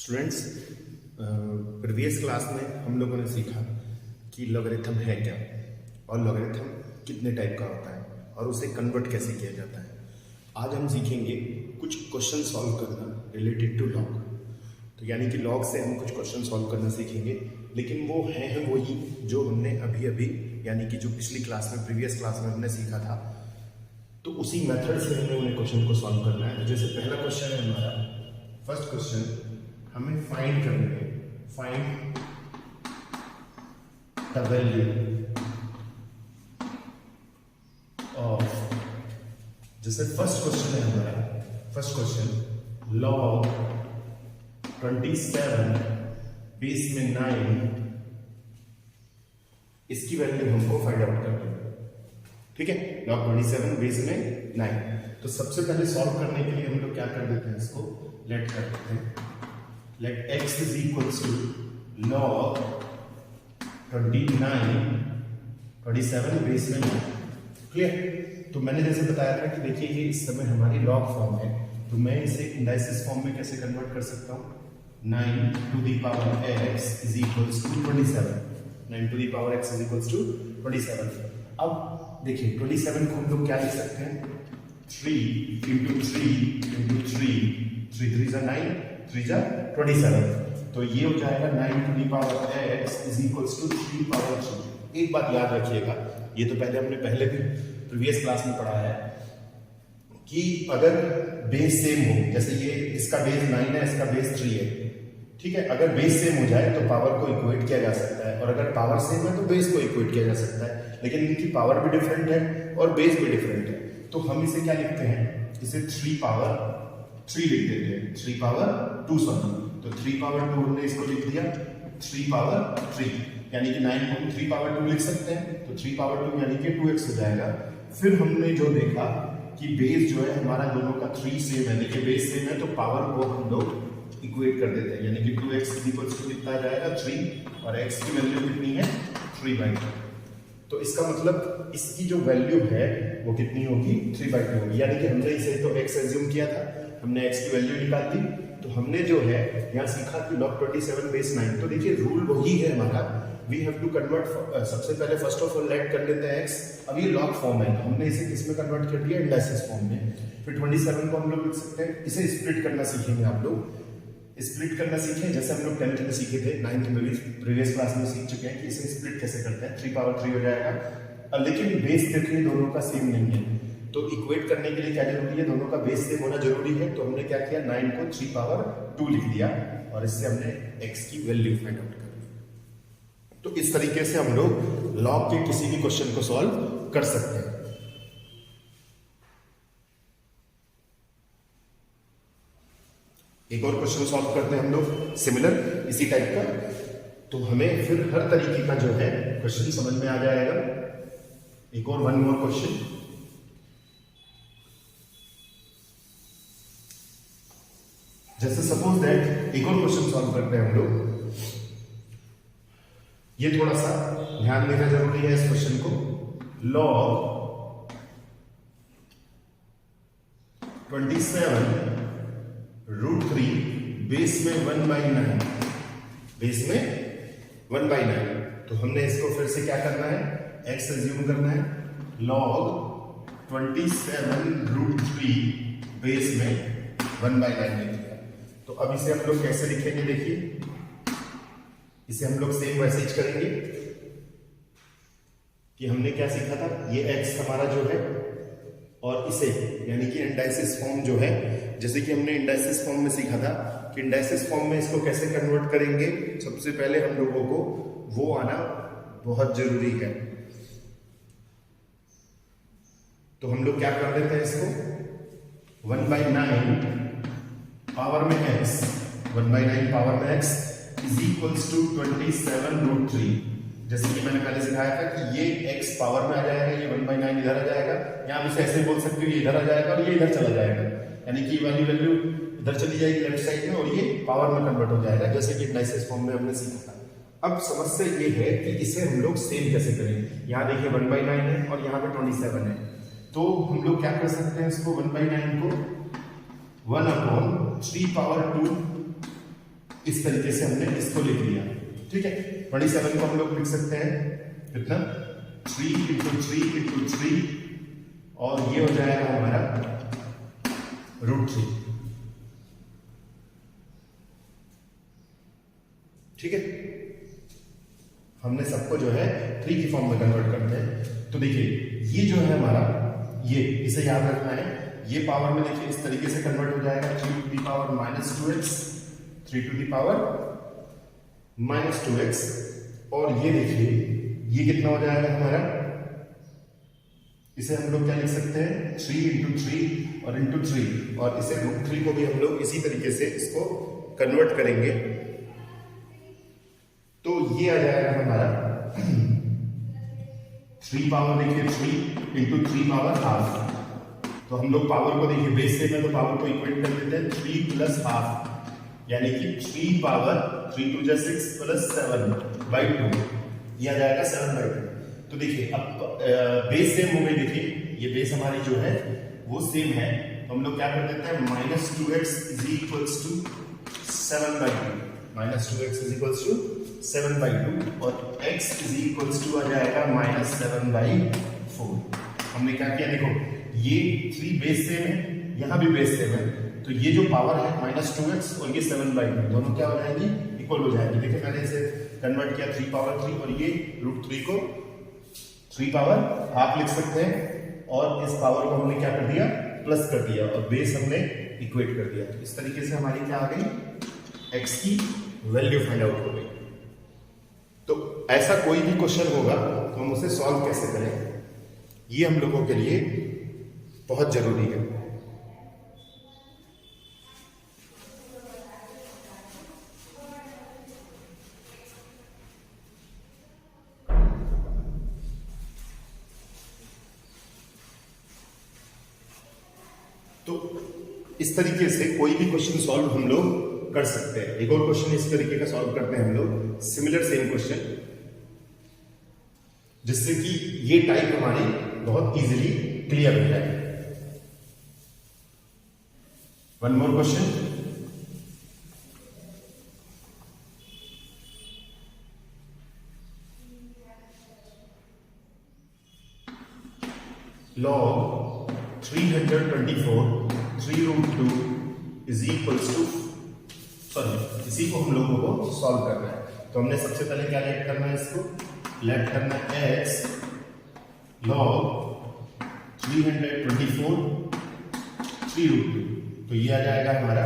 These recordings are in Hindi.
स्टूडेंट्स, प्रीवियस क्लास में हम लोगों ने सीखा कि लॉगरिथम है क्या और लॉगरिथम कितने टाइप का होता है और उसे कन्वर्ट कैसे किया जाता है। आज हम सीखेंगे कुछ क्वेश्चन सॉल्व करना रिलेटेड टू लॉग। तो यानी कि लॉग से हम कुछ क्वेश्चन सॉल्व करना सीखेंगे, लेकिन वो हैं वही जो हमने अभी अभी यानी कि जो पिछली क्लास में प्रीवियस क्लास में हमने सीखा था। तो उसी मेथड से हमें उन्हें क्वेश्चन को सॉल्व करना है। तो जैसे पहला क्वेश्चन है हमारा, फर्स्ट क्वेश्चन हमें फाइंड करना है, फाइंड द वैल्यू ऑफ, जैसे फर्स्ट क्वेश्चन है हमारा, फर्स्ट क्वेश्चन लॉग 27 बेस में 9, इसकी वैल्यू हमको फाइंड आउट करनी है। ठीक है, लॉग 27 बेस में 9। तो सबसे पहले सॉल्व करने के लिए हम लोग क्या कर देते हैं, इसको लेट कर देते हैं। Let x is equals to log 27 base में 9। क्लियर? तो मैंने जैसे बताया था कि देखिए ये इस समय हमारी लॉग फॉर्म है, तो मैं इसे इंडाइसिस फॉर्म में कैसे कन्वर्ट कर सकता हूँ। 9 to the power x is equals to 27। 9 to the power x is equals to 27। अब देखिए 27 को हम लोग क्या लिख सकते हैं, 3 इंटू 3 इंटू 3, 3 3 जा 9, 3 जा 27। तो ये हो जाएगा 9 to the power x is equals to 3 power 3। एक बात याद रखिएगा, ये तो हमने पहले भी प्रीवियस क्लास में पढ़ा है कि अगर बेस सेम हो, जैसे ये इसका बेस 9 है, इसका बेस 3 है, ठीक है, अगर बेस सेम हो जाए तो पावर को इक्वेट किया जा सकता है, और अगर पावर सेम है तो बेस को इक्वेट किया जा सकता है। लेकिन इनकी पावर भी डिफरेंट है और बेस भी डिफरेंट है, तो हम इसे क्या लिखते हैं, इसे 3 पावर 3 लिख देते हैं, 3 पावर 2 सॉरी। तो 3 पावर 2 हमने इसको लिख दिया 3 पावर 3, यानी कि 9 को हम 3 पावर 2 लिख सकते हैं। तो 3 पावर 2 यानी कि 2x हो जाएगा। फिर हमने जो देखा कि बेस जो है हमारा दोनों का 3 सेम है, देखिए बेस सेम है तो पावर को हम लोग इक्वेट कर देते हैं, यानी कि 2x कितना आ जाएगा 3, और x की वैल्यू कितनी है 3/2। तो इसका मतलब इसकी जो वैल्यू है वो कितनी होगी 3/2 होगी, यानी कि हमने इसे तो x एज्यूम किया था, हमने x की वैल्यू निकाल दी। तो हमने जो है यहाँ सीखा कि log 27 बेस 9। तो देखिए रूल वही है हमारा, वी हैव टू कन्वर्ट। सबसे पहले फर्स्ट ऑफ ऑल लेट कर लेते हैं x। अब ये लॉग फॉर्म है, हमने इसे किस में कन्वर्ट कर दिया, इंडाइसिस फॉर्म में। फिर 27 को हम लोग लिख सकते हैं, इसे स्प्लिट करना सीखेंगे आप लोग, स्प्लिट करना सीखें जैसे हम लोग 10th में सीखे थे, 9th में भी प्रीवियस क्लास में सीख चुके हैं कि इसे स्प्लिट कैसे करते हैं। 3 पावर 3 हो जाएगा। लेकिन बेस देखिए दोनों का सेम नहीं है, तो इक्वेट करने के लिए क्या जरूरी है, दोनों का बेस सेम होना जरूरी है। तो हमने क्या किया, 9 को 3 पावर 2 लिख दिया और इससे हमने x की वैल्यू फाइंड आउट कर दी। तो इस तरीके से हम लोग लॉग के किसी भी क्वेश्चन को सॉल्व कर सकते हैं। एक और क्वेश्चन सॉल्व करते हैं हम लोग सिमिलर इसी टाइप का, तो हमें फिर हर तरीके का जो है क्वेश्चन समझ में आ जाएगा। एक और वन मोर क्वेश्चन, जैसे सपोज दैट एक और क्वेश्चन सॉल्व करते हैं हम लोग। ये थोड़ा सा ध्यान देना जरूरी है इस क्वेश्चन को। लॉग 27 रूट 3 बेस में 1/9, बेस में 1/9। तो हमने इसको फिर से क्या करना है, x एज्यूम करना है। लॉग 27 रूट 3 बेस में 1/9 लिख दिया। तो अब इसे हम लोग कैसे लिखेंगे, देखिए इसे हम लोग सेम वैसे ही करेंगे कि हमने क्या सीखा था, ये x हमारा जो है, और इसे यानी कि इंडाइसिस फॉर्म जो है, जैसे कि हमने इंडाइसिस फॉर्म में सीखा था कि इंडाइसिस फॉर्म में इसको कैसे कन्वर्ट करेंगे। सबसे पहले हम लोगों को वो आना बहुत जरूरी है। तो हम लोग क्या कर देते हैं, इसको 1/9 पावर में x, 1/9 पावर में x is equals to 27 root 3। जैसे कि मैंने पहले सिखाया था कि ये x पावर में आ जाएगा, ये 1/9 इधर आ जाएगा, यहाँ भी ऐसे बोल सकते हो ये इधर आ जाएगा और ये इधर चला जाएगा, यानी कि वाली वैल्यू इधर चली जाएगी लेफ्ट साइड में और ये पावर में कन्वर्ट हो जाएगा, जैसे कि इंडाइसिस फॉर्म में हमने सीखा था। अब समस्या ये है कि इसे हम लोग सेम कैसे करें। यहाँ देखिए 1/9 है और यहाँ पे 27 है, तो हम लोग क्या कर सकते हैं, इसको 1/9 को 1/3 पावर 2 इस तरीके से हमने इसको लिख लिया, ठीक है। 27 को हम लोग लिख सकते हैं कितना, 3 × 3 × 3, और ये हो जाएगा हमारा √3, ठीक है। हमने सबको जो है 3 की फॉर्म में कन्वर्ट करते हैं। तो देखिए ये जो है हमारा, ये इसे याद रखना है, ये पावर में देखिए इस तरीके से कन्वर्ट हो जाएगा, 3 to the power -2x, 3 to the power -2x, और ये देखिए ये कितना हो जाएगा हमारा, इसे हम लोग क्या लिख सकते हैं, 3 × 3 और × 3, और इसे √3 को भी हम लोग इसी तरीके से इसको कन्वर्ट करेंगे। तो ये आ जाएगा हमारा 3 पावर देखिए 3 × 3 पावर ½ तो हम लोग पावर को देखिए बेस से में तो पावर को इक्वेट कर देते हैं 3 + ½ यानी कि 3 पावर 3 × 6 + 7/2, ये आ जाएगा 7/2। तो देखिए अब बेस सेम हो गई, देखिए ये बेस हमारी जो है वो सेम है, तो हम लोग क्या कर देते हैं, -2x = 7/2, -2x = 7/2, और x = आ जाएगा -7/4। हमने क्या किया, देखो ये 3 बेस सेम है, यहाँ भी बेस सेम है, तो ये जो पावर है -2x और ये 7/2 दोनों क्या हो जाएंगी, इक्वल हो जाएंगे। देखिए मैंने इसे कन्वर्ट किया 3 पावर 3, और ये √3 को 3 पावर ½ लिख सकते हैं, और इस पावर को हमने क्या कर दिया, प्लस कर दिया, और बेस हमने इक्वेट कर दिया। तो इस तरीके से हमारी क्या आ गई, x की वैल्यू फाइंड आउट हो गई। तो ऐसा कोई भी क्वेश्चन होगा तो हम उसे सॉल्व कैसे करें, ये हम लोगों के लिए बहुत जरूरी है। तो इस तरीके से कोई भी क्वेश्चन सॉल्व हम लोग कर सकते हैं। एक और क्वेश्चन इस तरीके का सॉल्व करते हैं हम लोग, सिमिलर सेम क्वेश्चन, जिससे कि ये टाइप हमारी बहुत इजीली क्लियर हो जाए। One more question, log 324 3√2 = sorry, इसी को हम लोगों को सॉल्व करना है। तो हमने सबसे पहले क्या लेट करना है, इसको लेट करना है x log 324 3√2, तो ये आ जाएगा हमारा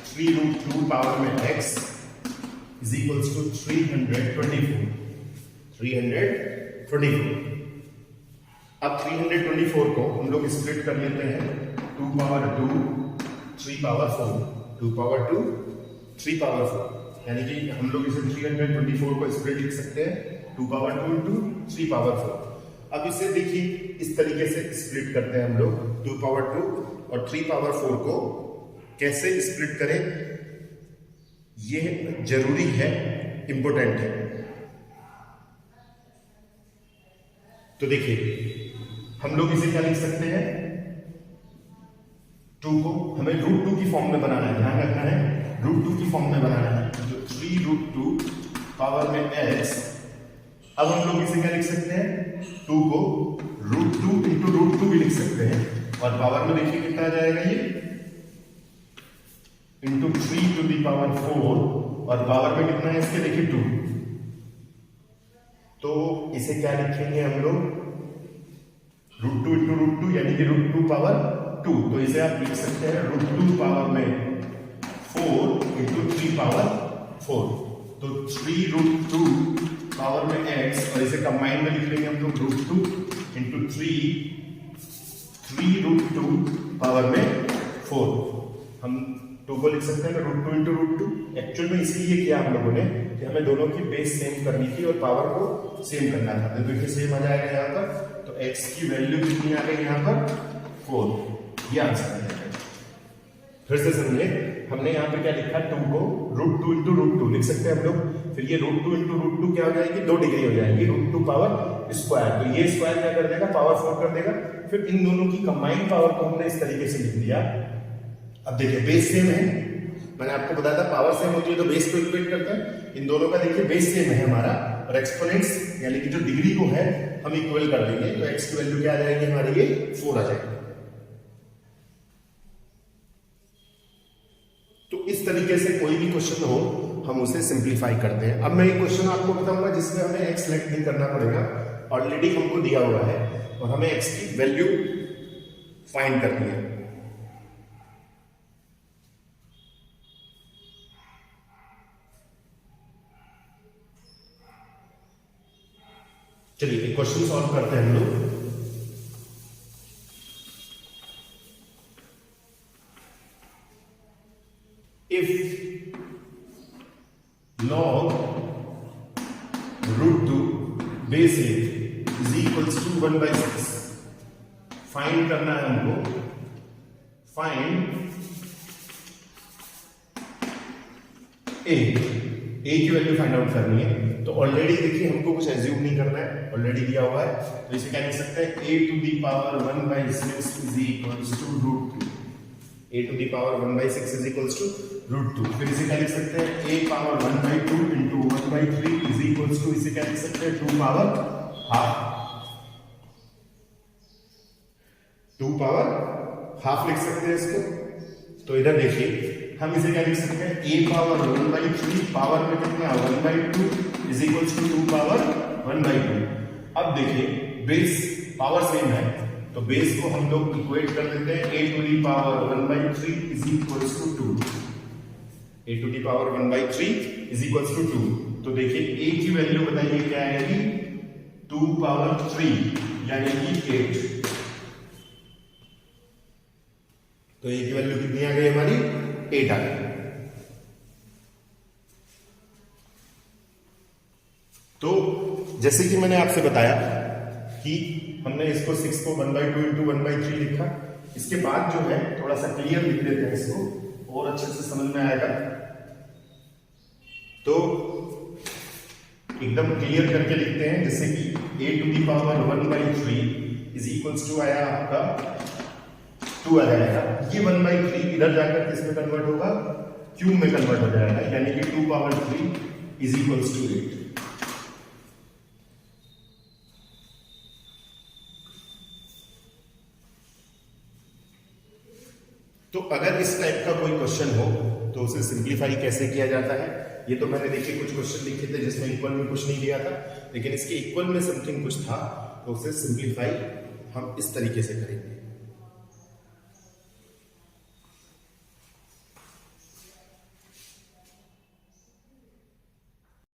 3√2 पावर में x = 324। अब 324 को हम लोग स्प्लिट कर लेते हैं 2 पावर 2 3 पावर 4, 2 पावर 2 3 पावर 4, यानी कि हम लोग इसे 324 को स्प्लिट लिख सकते हैं 2 पावर 2 × 3 पावर 4। अब इसे देखिए इस तरीके से स्प्लिट करते हैं हम लोग, 2 पावर 2 और 3 पावर 4 को कैसे स्प्लिट करें, ये जरूरी है, इंपॉर्टेंट है। तो देखिए हम लोग इसे क्या लिख सकते हैं, 2 को हमें √2 की फॉर्म में बनाना है, ध्यान रखना है, √2 की फॉर्म में बनाना है, तो 3√2 पावर में x। अब हम लोग इसे क्या लिख सकते हैं, 2 को √2 × √2 भी लिख सकते हैं, और पावर में देखिए कितना आ जाएगा, ये × 3 to the power 4, और पावर में कितना है इसके, देखिए 2। तो इसे क्या लिखेंगे हम लोग, √2 × √2 यानी कि √2 पावर 2, तो इसे आप लिख सकते हैं √2 पावर में 4 × 3 पावर 4, तो 3√2 पावर में x, और इसे कंबाइन में लिख लेंगे हम लोग √2 × 3√2 पावर में 4। हम 2 को लिख सकते हैं √2 × √2। एक्चुअल में इसलिए किया हम लोगों ने कि हमें दोनों की बेस सेम करनी थी और पावर को सेम करना था, तो देखिए सेम आ जाएगा यहाँ पर, तो x की वैल्यू कितनी आ गई यहाँ पर, 4, ये आंसर आ जाएगा। फिर से समझिए, हमने यहाँ पे क्या लिखा, 2 को √2 × √2 लिख सकते हैं हम लोग, फिर ये √2 × √2 क्या हो जाएगी, 2 डिग्री हो जाएगी, √2 पावर स्क्वायर, तो ये स्क्वायर क्या कर देगा, पावर 4 कर देगा। फिर इन दोनों की कंबाइंड पावर को हमने इस तरीके से लिख दिया। अब देखिए बेस सेम है, मैंने आपको बताया था पावर सेम होती है तो बेस को इक्वेट करते हैं। इन दोनों का देखिए बेस सेम है हमारा, और एक्सपोनेंट्स यानी कि जो डिग्री को है हम इक्वल कर देंगे, तो x की वैल्यू क्या आ जाएगी हमारी, ये 4 आ जाएगी। तो इस तरीके से कोई भी क्वेश्चन हो हम उसे सिंप्लीफाई करते हैं। अब मैं एक क्वेश्चन आपको बताऊंगा जिसमें हमें x सेलेक्ट नहीं करना पड़ेगा, ऑलरेडी हमको दिया हुआ है और हमें x की वैल्यू फाइंड करनी है। चलिए एक क्वेश्चन सॉल्व करते हैं हम लोग। If log √2 base 8 is equals to 1/6, find करना है हमको, फाइंड ए की वैल्यू फाइंड आउट करनी है। तो ऑलरेडी देखिए हमको कुछ एज्यूम नहीं करना है, ऑलरेडी दिया हुआ है, तो इसे क्या लिख सकते हैं, a to the power 1/6 is equals to √2, a to the power 1/6 is equals to √2। फिर इसे क्या लिख सकते हैं, a power 1/2 into 1/3 is equals to, इसे क्या लिख सकते हैं, 2 पावर हाफ लिख सकते हैं इसको। तो इधर देखिए हम इसे क्या लिख सकते हैं, a पावर 1/3 पावर में कितना 1/2 इज इक्वल्स टू 2 पावर 1/2। अब देखिए बेस पावर सेम है तो बेस को हम लोग इक्वेट कर देते हैं, a to the power 1/3 is equals to 2, a to the power 1/3 is equals to 2। तो देखिए a की वैल्यू बताइए क्या आएगी, 2 पावर 3 यानी कि 8। तो a की वैल्यू कितनी आ गई हमारी, 8 आ गई। तो जैसे कि मैंने आपसे बताया कि हमने इसको 6 को 1/2 into 1/3 लिखा, इसके बाद जो है थोड़ा सा क्लियर लिख देते हैं इसको और अच्छे से समझ में आएगा। तो एकदम क्लियर करके लिखते हैं, जैसे कि a to the power 1/3 is equals to आया आपका 2 आ जाएगा। ये 1/3 इधर जाकर किस में कन्वर्ट होगा, क्यूब में कन्वर्ट हो जाएगा, यानी कि 2 पावर 3 इज इक्वल्स टू 8। तो अगर इस टाइप का कोई क्वेश्चन हो तो उसे सिंप्लीफाई कैसे किया जाता है, ये तो मैंने देखिए कुछ क्वेश्चन लिखे थे जिसमें इक्वल में कुछ नहीं दिया था, लेकिन इसके इक्वल में समथिंग कुछ था, तो उसे सिंप्लीफाई हम इस तरीके से करेंगे।